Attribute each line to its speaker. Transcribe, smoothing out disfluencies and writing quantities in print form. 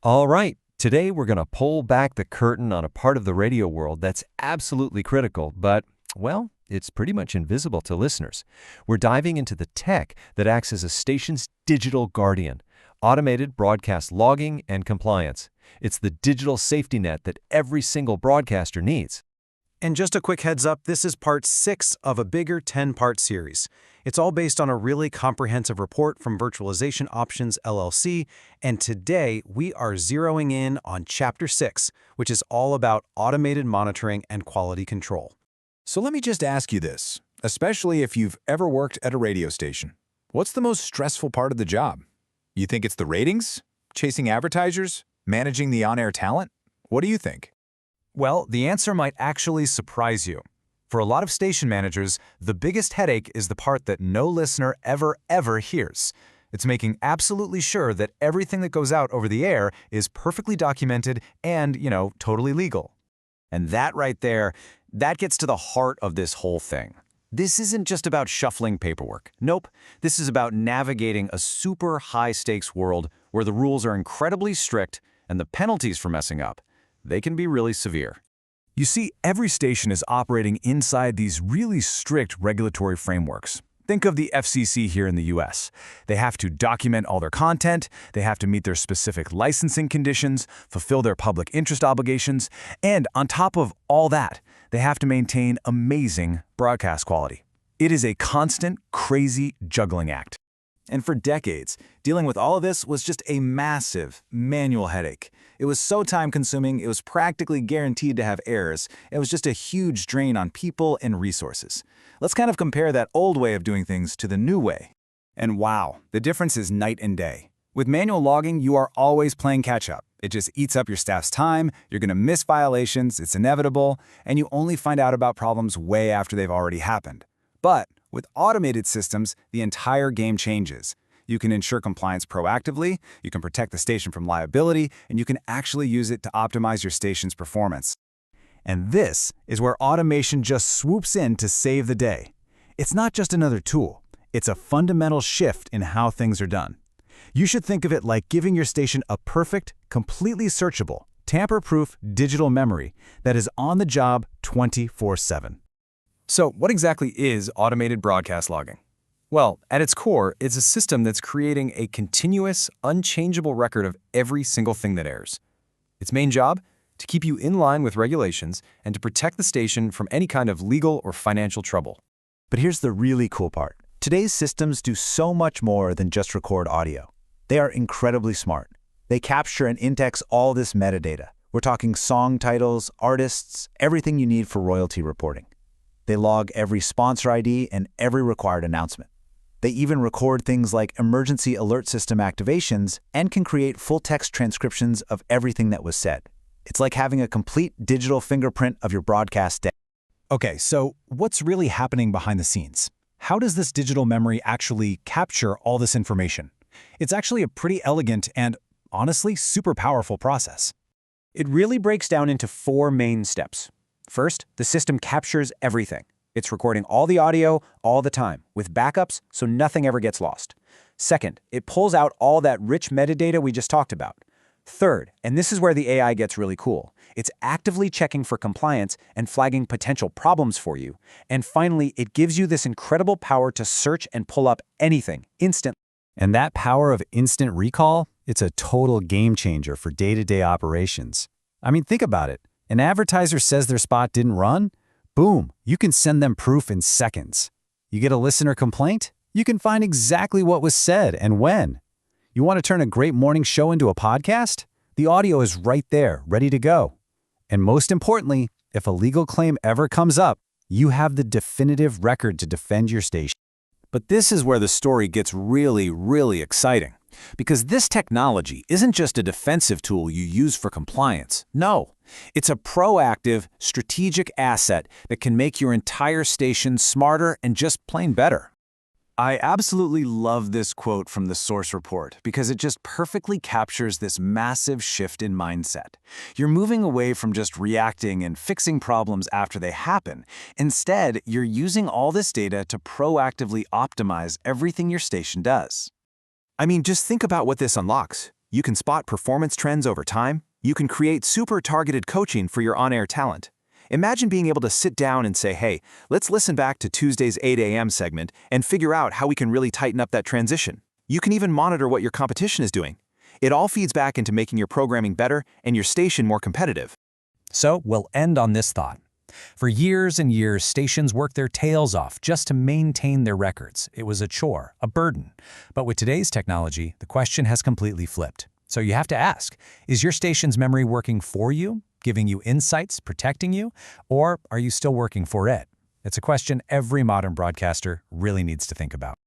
Speaker 1: All right, today we're going to pull back the curtain on a part of the radio world that's absolutely critical, but, well, it's pretty much invisible to listeners. We're diving into the tech that acts as a station's digital guardian, automated broadcast logging and compliance. It's the digital safety net that every single broadcaster needs.
Speaker 2: And just a quick heads up, this is part 6 of a bigger 10-part series. It's all based on a really comprehensive report from Virtualization Options LLC, and today we are zeroing in on Chapter 6, which is all about automated monitoring and quality control.
Speaker 3: So let me just ask you this, especially if you've ever worked at a radio station. What's the most stressful part of the job? You think it's the ratings? Chasing advertisers? Managing the on-air talent? What do you think?
Speaker 2: Well, the answer might actually surprise you. For a lot of station managers, the biggest headache is the part that no listener ever hears. It's making absolutely sure that everything that goes out over the air is perfectly documented and, totally legal. And that right there, that gets to the heart of this whole thing. This isn't just about shuffling paperwork. Nope, this is about navigating a super high-stakes world where the rules are incredibly strict and the penalties for messing up, they can be really severe.
Speaker 3: You see, every station is operating inside these really strict regulatory frameworks. Think of the FCC here in the US. They have to document all their content, they have to meet their specific licensing conditions, fulfill their public interest obligations, and on top of all that, they have to maintain amazing broadcast quality. It is a constant, crazy juggling act. And for decades, dealing with all of this was just a massive manual headache. It was so time-consuming, it was practically guaranteed to have errors. It was just a huge drain on people and resources. Let's kind of compare that old way of doing things to the new way. And wow, the difference is night and day. With manual logging, you are always playing catch-up. It just eats up your staff's time, you're going to miss violations, it's inevitable, and you only find out about problems way after they've already happened. But with automated systems, the entire game changes. You can ensure compliance proactively, you can protect the station from liability, and you can actually use it to optimize your station's performance. And this is where automation just swoops in to save the day. It's not just another tool, it's a fundamental shift in how things are done. You should think of it like giving your station a perfect, completely searchable, tamper-proof digital memory that is on the job 24/7.
Speaker 2: So what exactly is automated broadcast logging? Well, at its core, it's a system that's creating a continuous, unchangeable record of every single thing that airs. Its main job? To keep you in line with regulations and to protect the station from any kind of legal or financial trouble.
Speaker 4: But here's the really cool part. Today's systems do so much more than just record audio. They are incredibly smart. They capture and index all this metadata. We're talking song titles, artists, everything you need for royalty reporting. They log every sponsor ID and every required announcement. They even record things like emergency alert system activations and can create full-text transcriptions of everything that was said. It's like having a complete digital fingerprint of your broadcast day.
Speaker 3: Okay, so what's really happening behind the scenes? How does this digital memory actually capture all this information? It's actually a pretty elegant and, honestly, super powerful process.
Speaker 5: It really breaks down into 4 main steps. First, the system captures everything. It's recording all the audio all the time, with backups so nothing ever gets lost. Second, it pulls out all that rich metadata we just talked about. Third, and this is where the AI gets really cool, it's actively checking for compliance and flagging potential problems for you. And finally, it gives you this incredible power to search and pull up anything instantly.
Speaker 4: And that power of instant recall, it's a total game changer for day-to-day operations. I mean, think about it. An advertiser says their spot didn't run? Boom, you can send them proof in seconds. You get a listener complaint? You can find exactly what was said and when. You want to turn a great morning show into a podcast? The audio is right there, ready to go. And most importantly, if a legal claim ever comes up, you have the definitive record to defend your station.
Speaker 2: But this is where the story gets really exciting. Because this technology isn't just a defensive tool you use for compliance. No, it's a proactive, strategic asset that can make your entire station smarter and just plain better. I absolutely love this quote from the source report because it just perfectly captures this massive shift in mindset. You're moving away from just reacting and fixing problems after they happen. Instead, you're using all this data to proactively optimize everything your station does. I mean, just think about what this unlocks. You can spot performance trends over time. You can create super targeted coaching for your on-air talent. Imagine being able to sit down and say, hey, let's listen back to Tuesday's 8 a.m. segment and figure out how we can really tighten up that transition. You can even monitor what your competition is doing. It all feeds back into making your programming better and your station more competitive.
Speaker 5: So we'll end on this thought. For years and years, stations worked their tails off just to maintain their records. It was a chore, a burden. But with today's technology, the question has completely flipped. So you have to ask, is your station's memory working for you, giving you insights, protecting you, or are you still working for it? It's a question every modern broadcaster really needs to think about.